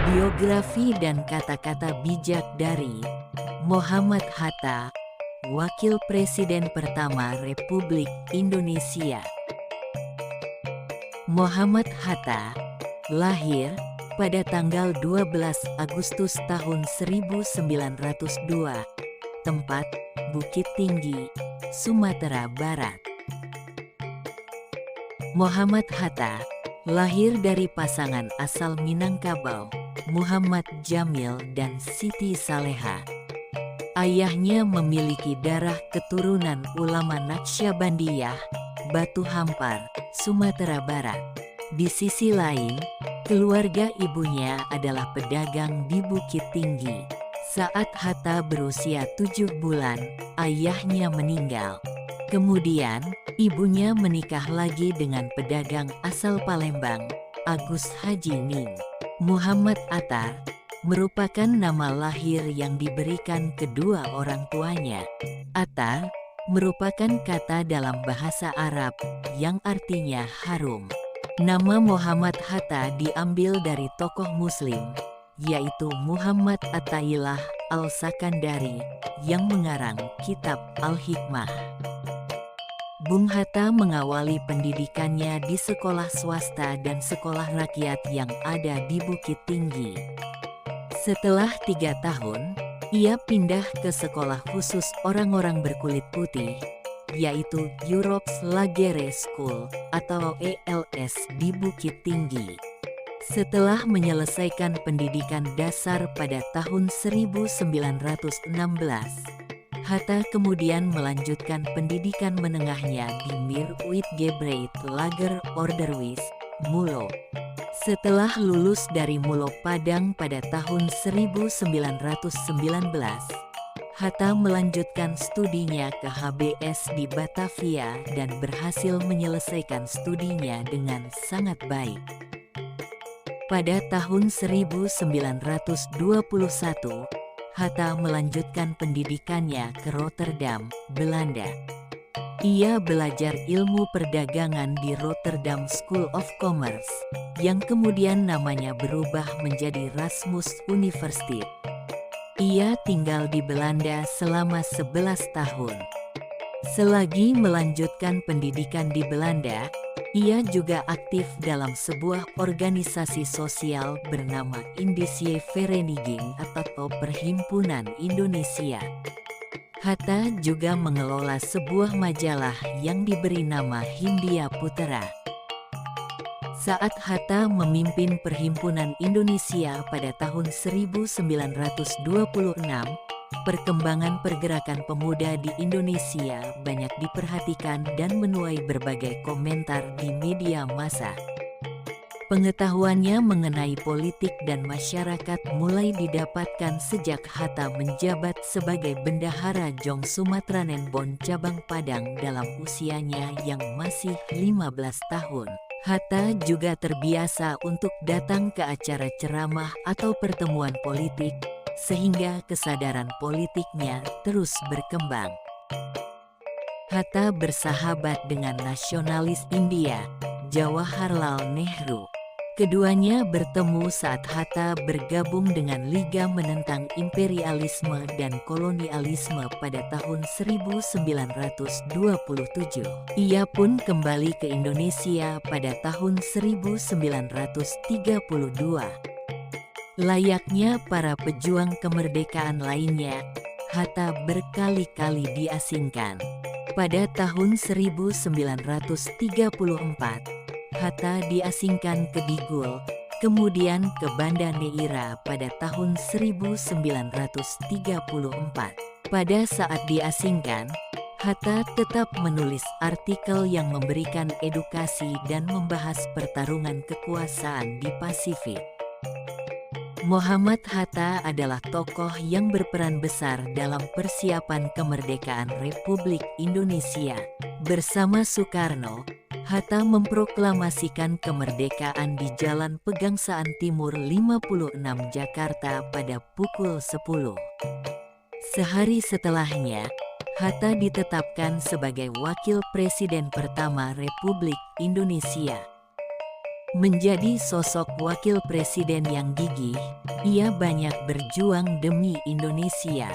Biografi dan kata-kata bijak dari Muhammad Hatta, Wakil Presiden pertama Republik Indonesia. Muhammad Hatta lahir pada tanggal 12 Agustus tahun 1902, tempat Bukit Tinggi, Sumatera Barat. Muhammad Hatta lahir dari pasangan asal Minangkabau, Muhammad Jamil dan Siti Saleha. Ayahnya memiliki darah keturunan ulama Naqsyabandiyah, Batu Hampar, Sumatera Barat. Di sisi lain, keluarga ibunya adalah pedagang di Bukit Tinggi. Saat Hatta berusia 7 bulan, ayahnya meninggal. Kemudian, ibunya menikah lagi dengan pedagang asal Palembang, Agus Haji Ning. Muhammad Attar merupakan nama lahir yang diberikan kedua orang tuanya. Attar merupakan kata dalam bahasa Arab yang artinya harum. Nama Muhammad Hatta diambil dari tokoh Muslim, yaitu Muhammad Attaillah Al-Sakandari yang mengarang kitab Al-Hikmah. Bung Hatta mengawali pendidikannya di sekolah swasta dan sekolah rakyat yang ada di Bukit Tinggi. Setelah 3 tahun, ia pindah ke sekolah khusus orang-orang berkulit putih, yaitu Europe's Lagere School atau ELS di Bukit Tinggi. Setelah menyelesaikan pendidikan dasar pada tahun 1916, Hatta kemudian melanjutkan pendidikan menengahnya di Mir Uitgebreit Lager Onderwijs, Mulo. Setelah lulus dari Mulo Padang pada tahun 1919, Hatta melanjutkan studinya ke HBS di Batavia dan berhasil menyelesaikan studinya dengan sangat baik. Pada tahun 1921, Hatta melanjutkan pendidikannya ke Rotterdam, Belanda. Ia belajar ilmu perdagangan di Rotterdam School of Commerce, yang kemudian namanya berubah menjadi Rasmus Universiteit. Ia tinggal di Belanda selama 11 tahun. Selagi melanjutkan pendidikan di Belanda, ia juga aktif dalam sebuah organisasi sosial bernama Indische Vereniging atau Perhimpunan Indonesia. Hatta juga mengelola sebuah majalah yang diberi nama Hindia Putera. Saat Hatta memimpin Perhimpunan Indonesia pada tahun 1926, perkembangan pergerakan pemuda di Indonesia banyak diperhatikan dan menuai berbagai komentar di media massa. Pengetahuannya mengenai politik dan masyarakat mulai didapatkan sejak Hatta menjabat sebagai Bendahara Jong Sumatranen Bon Cabang Padang dalam usianya yang masih 15 tahun. Hatta juga terbiasa untuk datang ke acara ceramah atau pertemuan politik, sehingga kesadaran politiknya terus berkembang. Hatta bersahabat dengan nasionalis India, Jawaharlal Nehru. Keduanya bertemu saat Hatta bergabung dengan Liga Menentang Imperialisme dan Kolonialisme pada tahun 1927. Ia pun kembali ke Indonesia pada tahun 1932. Layaknya para pejuang kemerdekaan lainnya, Hatta berkali-kali diasingkan. Pada tahun 1934, Hatta diasingkan ke Digul, kemudian ke Banda Neira pada tahun 1934. Pada saat diasingkan, Hatta tetap menulis artikel yang memberikan edukasi dan membahas pertarungan kekuasaan di Pasifik. Muhammad Hatta adalah tokoh yang berperan besar dalam persiapan kemerdekaan Republik Indonesia. Bersama Soekarno, Hatta memproklamasikan kemerdekaan di Jalan Pegangsaan Timur 56 Jakarta pada pukul 10. Sehari setelahnya, Hatta ditetapkan sebagai Wakil Presiden pertama Republik Indonesia. Menjadi sosok wakil presiden yang gigih, ia banyak berjuang demi Indonesia.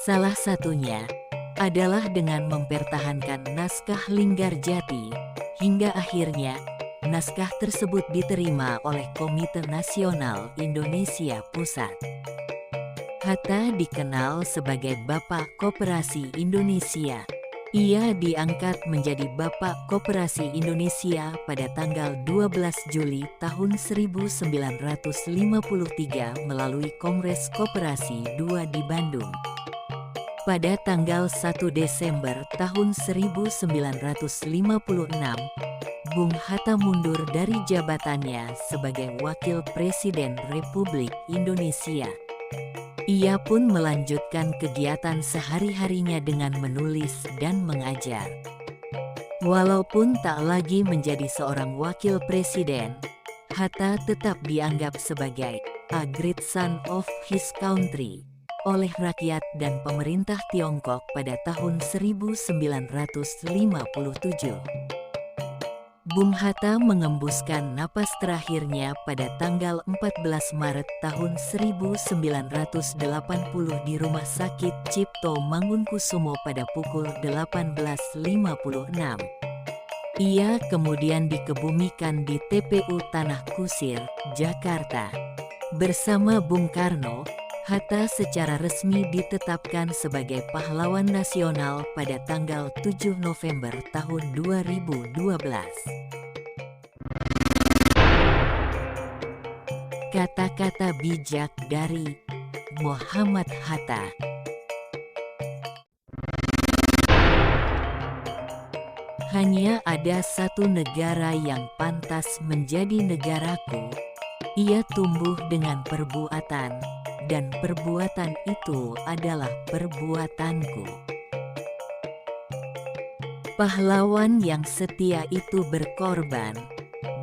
Salah satunya adalah dengan mempertahankan naskah Linggarjati, hingga akhirnya naskah tersebut diterima oleh Komite Nasional Indonesia Pusat. Hatta dikenal sebagai Bapak Koperasi Indonesia. Ia diangkat menjadi Bapak Koperasi Indonesia pada tanggal 12 Juli tahun 1953 melalui Kongres Koperasi II di Bandung. Pada tanggal 1 Desember tahun 1956, Bung Hatta mundur dari jabatannya sebagai Wakil Presiden Republik Indonesia. Ia pun melanjutkan kegiatan sehari-harinya dengan menulis dan mengajar. Walaupun tak lagi menjadi seorang wakil presiden, Hatta tetap dianggap sebagai a great son of his country oleh rakyat dan pemerintah Tiongkok pada tahun 1957. Bung Hatta mengembuskan napas terakhirnya pada tanggal 14 Maret tahun 1980 di Rumah Sakit Cipto Mangunkusumo pada pukul 18.56. Ia kemudian dikebumikan di TPU Tanah Kusir, Jakarta. Bersama Bung Karno, Hatta secara resmi ditetapkan sebagai pahlawan nasional pada tanggal 7 November tahun 2012. Kata-kata bijak dari Muhammad Hatta. Hanya ada satu negara yang pantas menjadi negaraku. Ia tumbuh dengan perbuatan, dan perbuatan itu adalah perbuatanku. Pahlawan yang setia itu berkorban,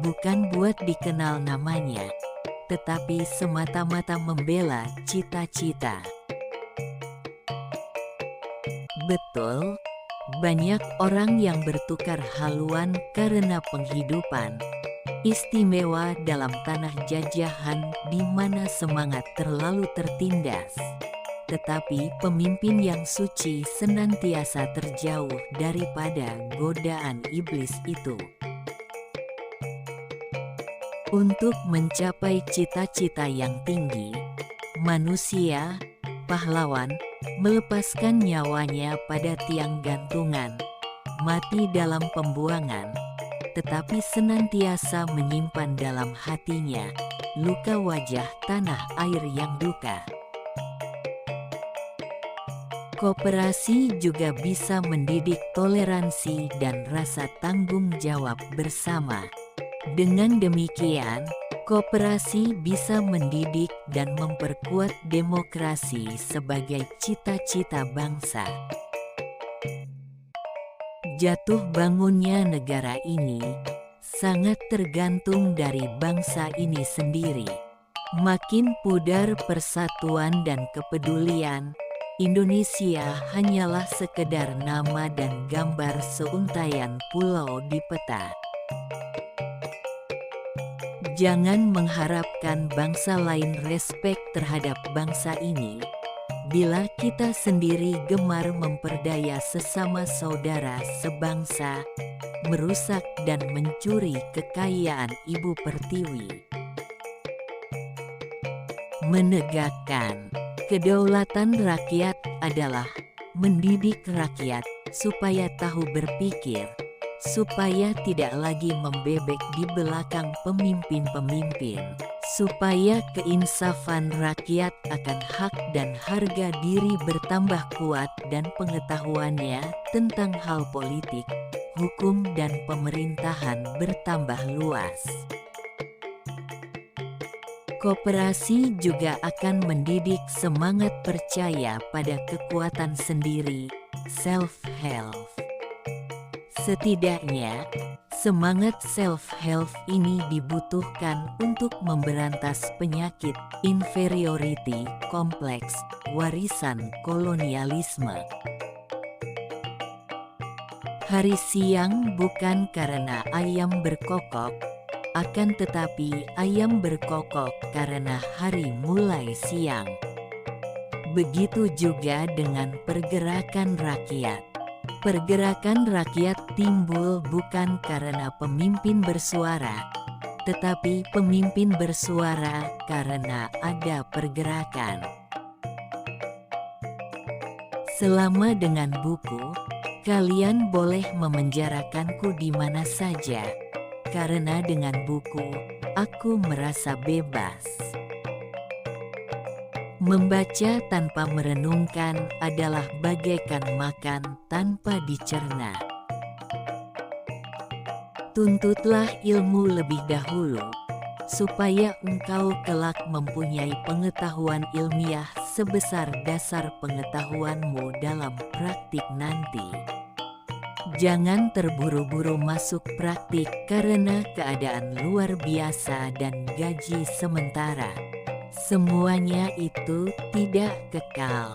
bukan buat dikenal namanya, tetapi semata-mata membela cita-cita. Betul, banyak orang yang bertukar haluan karena penghidupan istimewa dalam tanah jajahan di mana semangat terlalu tertindas. Tetapi pemimpin yang suci senantiasa terjauh daripada godaan iblis itu. Untuk mencapai cita-cita yang tinggi, manusia, pahlawan, melepaskan nyawanya pada tiang gantungan, mati dalam pembuangan, tetapi senantiasa menyimpan dalam hatinya luka wajah tanah air yang duka. Koperasi juga bisa mendidik toleransi dan rasa tanggung jawab bersama. Dengan demikian, koperasi bisa mendidik dan memperkuat demokrasi sebagai cita-cita bangsa. Jatuh bangunnya negara ini sangat tergantung dari bangsa ini sendiri. Makin pudar persatuan dan kepedulian, Indonesia hanyalah sekedar nama dan gambar seuntaian pulau di peta. Jangan mengharapkan bangsa lain respek terhadap bangsa ini, bila kita sendiri gemar memperdaya sesama saudara sebangsa, merusak dan mencuri kekayaan Ibu Pertiwi. Menegakkan kedaulatan rakyat adalah mendidik rakyat supaya tahu berpikir, supaya tidak lagi membebek di belakang pemimpin-pemimpin, supaya keinsafan rakyat akan hak dan harga diri bertambah kuat dan pengetahuannya tentang hal politik, hukum dan pemerintahan bertambah luas. Koperasi juga akan mendidik semangat percaya pada kekuatan sendiri, self-help. Setidaknya, semangat self-help ini dibutuhkan untuk memberantas penyakit inferiority kompleks warisan kolonialisme. Hari siang bukan karena ayam berkokok, Akan tetapi ayam berkokok karena hari mulai siang. Begitu juga dengan pergerakan rakyat. Pergerakan rakyat timbul bukan karena pemimpin bersuara, tetapi pemimpin bersuara karena ada pergerakan. Selama dengan buku, kalian boleh memenjarakanku di mana saja, karena dengan buku, aku merasa bebas. Membaca tanpa merenungkan adalah bagaikan makan tanpa dicerna. Tuntutlah ilmu lebih dahulu, supaya engkau kelak mempunyai pengetahuan ilmiah sebesar dasar pengetahuanmu dalam praktik nanti. Jangan terburu-buru masuk praktik karena keadaan luar biasa dan gaji sementara. Semuanya itu tidak kekal.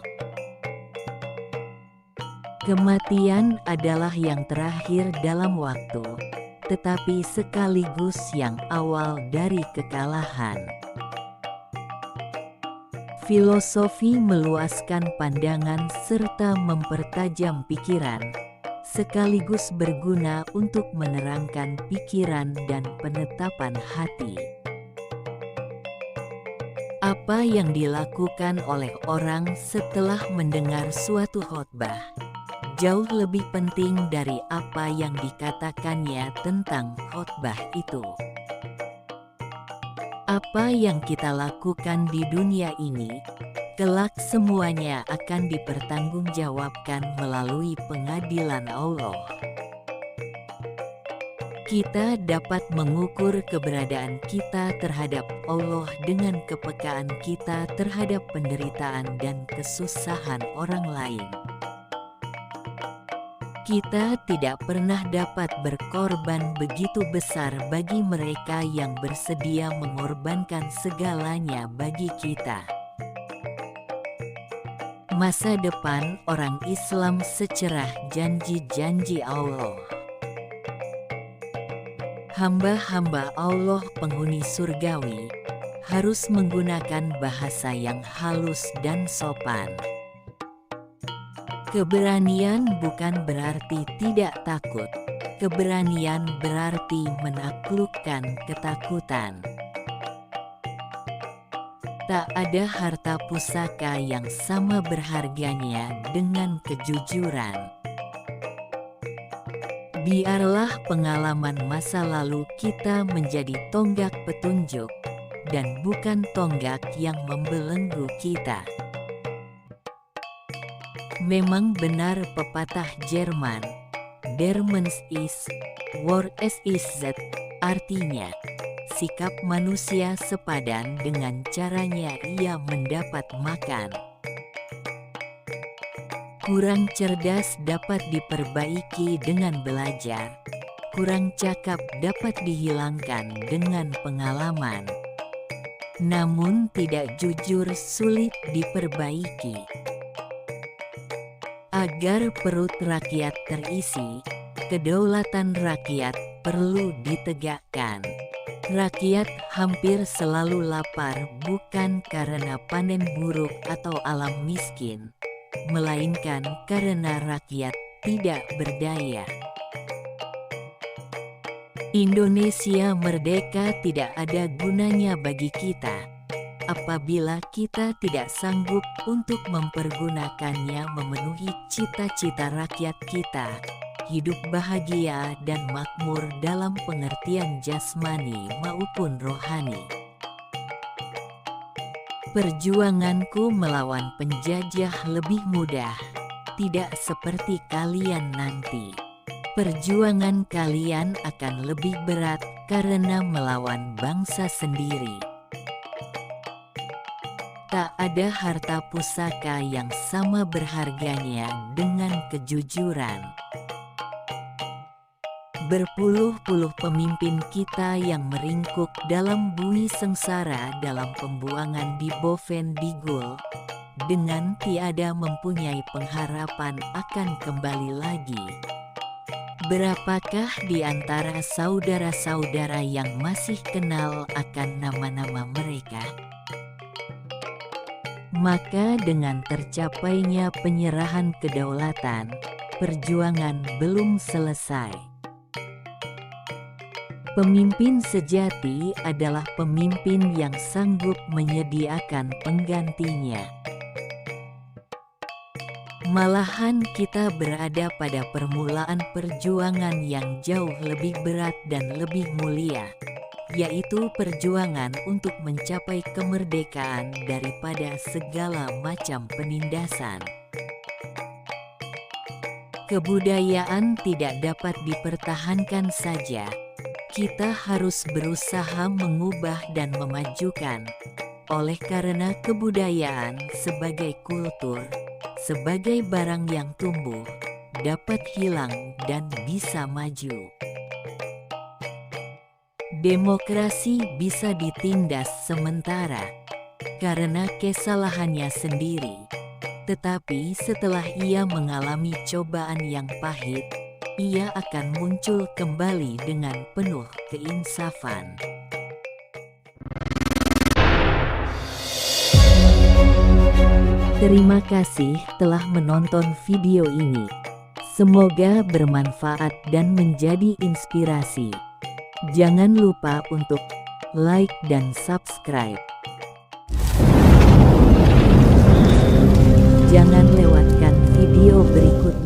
Kematian adalah yang terakhir dalam waktu, tetapi sekaligus yang awal dari kekalahan. Filosofi meluaskan pandangan serta mempertajam pikiran, sekaligus berguna untuk menerangkan pikiran dan penetapan hati. Apa yang dilakukan oleh orang setelah mendengar suatu khotbah jauh lebih penting dari apa yang dikatakannya tentang khotbah itu. Apa yang kita lakukan di dunia ini, kelak semuanya akan dipertanggungjawabkan melalui pengadilan Allah. Kita dapat mengukur keberadaan kita terhadap Allah dengan kepekaan kita terhadap penderitaan dan kesusahan orang lain. Kita tidak pernah dapat berkorban begitu besar bagi mereka yang bersedia mengorbankan segalanya bagi kita. Masa depan orang Islam secerah janji-janji Allah. Hamba-hamba Allah penghuni surgawi harus menggunakan bahasa yang halus dan sopan. Keberanian bukan berarti tidak takut. Keberanian berarti menaklukkan ketakutan. Tak ada harta pusaka yang sama berharganya dengan kejujuran. Biarlah pengalaman masa lalu kita menjadi tonggak petunjuk, dan bukan tonggak yang membelenggu kita. Memang benar pepatah Jerman, Der Mensch ist, Wort es ist, artinya, sikap manusia sepadan dengan caranya ia mendapat makan. Kurang cerdas dapat diperbaiki dengan belajar, kurang cakap dapat dihilangkan dengan pengalaman. Namun tidak jujur sulit diperbaiki. Agar perut rakyat terisi, kedaulatan rakyat perlu ditegakkan. Rakyat hampir selalu lapar bukan karena panen buruk atau alam miskin, melainkan karena rakyat tidak berdaya. Indonesia merdeka tidak ada gunanya bagi kita apabila kita tidak sanggup untuk mempergunakannya memenuhi cita-cita rakyat kita, hidup bahagia dan makmur dalam pengertian jasmani maupun rohani. Perjuanganku melawan penjajah lebih mudah, tidak seperti kalian nanti. Perjuangan kalian akan lebih berat karena melawan bangsa sendiri. Tak ada harta pusaka yang sama berharganya dengan kejujuran. Berpuluh-puluh pemimpin kita yang meringkuk dalam bui sengsara dalam pembuangan di Bovendigul, dengan tiada mempunyai pengharapan akan kembali lagi. Berapakah di antara saudara-saudara yang masih kenal akan nama-nama mereka? Maka dengan tercapainya penyerahan kedaulatan, perjuangan belum selesai. Pemimpin sejati adalah pemimpin yang sanggup menyediakan penggantinya. Malahan kita berada pada permulaan perjuangan yang jauh lebih berat dan lebih mulia, yaitu perjuangan untuk mencapai kemerdekaan daripada segala macam penindasan. Kebudayaan tidak dapat dipertahankan saja. Kita harus berusaha mengubah dan memajukan. Oleh karena kebudayaan sebagai kultur, sebagai barang yang tumbuh, dapat hilang dan bisa maju. Demokrasi bisa ditindas sementara karena kesalahannya sendiri, tetapi setelah ia mengalami cobaan yang pahit, ia akan muncul kembali dengan penuh keinsafan. Terima kasih telah menonton video ini. Semoga bermanfaat dan menjadi inspirasi. Jangan lupa untuk like dan subscribe. Jangan lewatkan video berikutnya.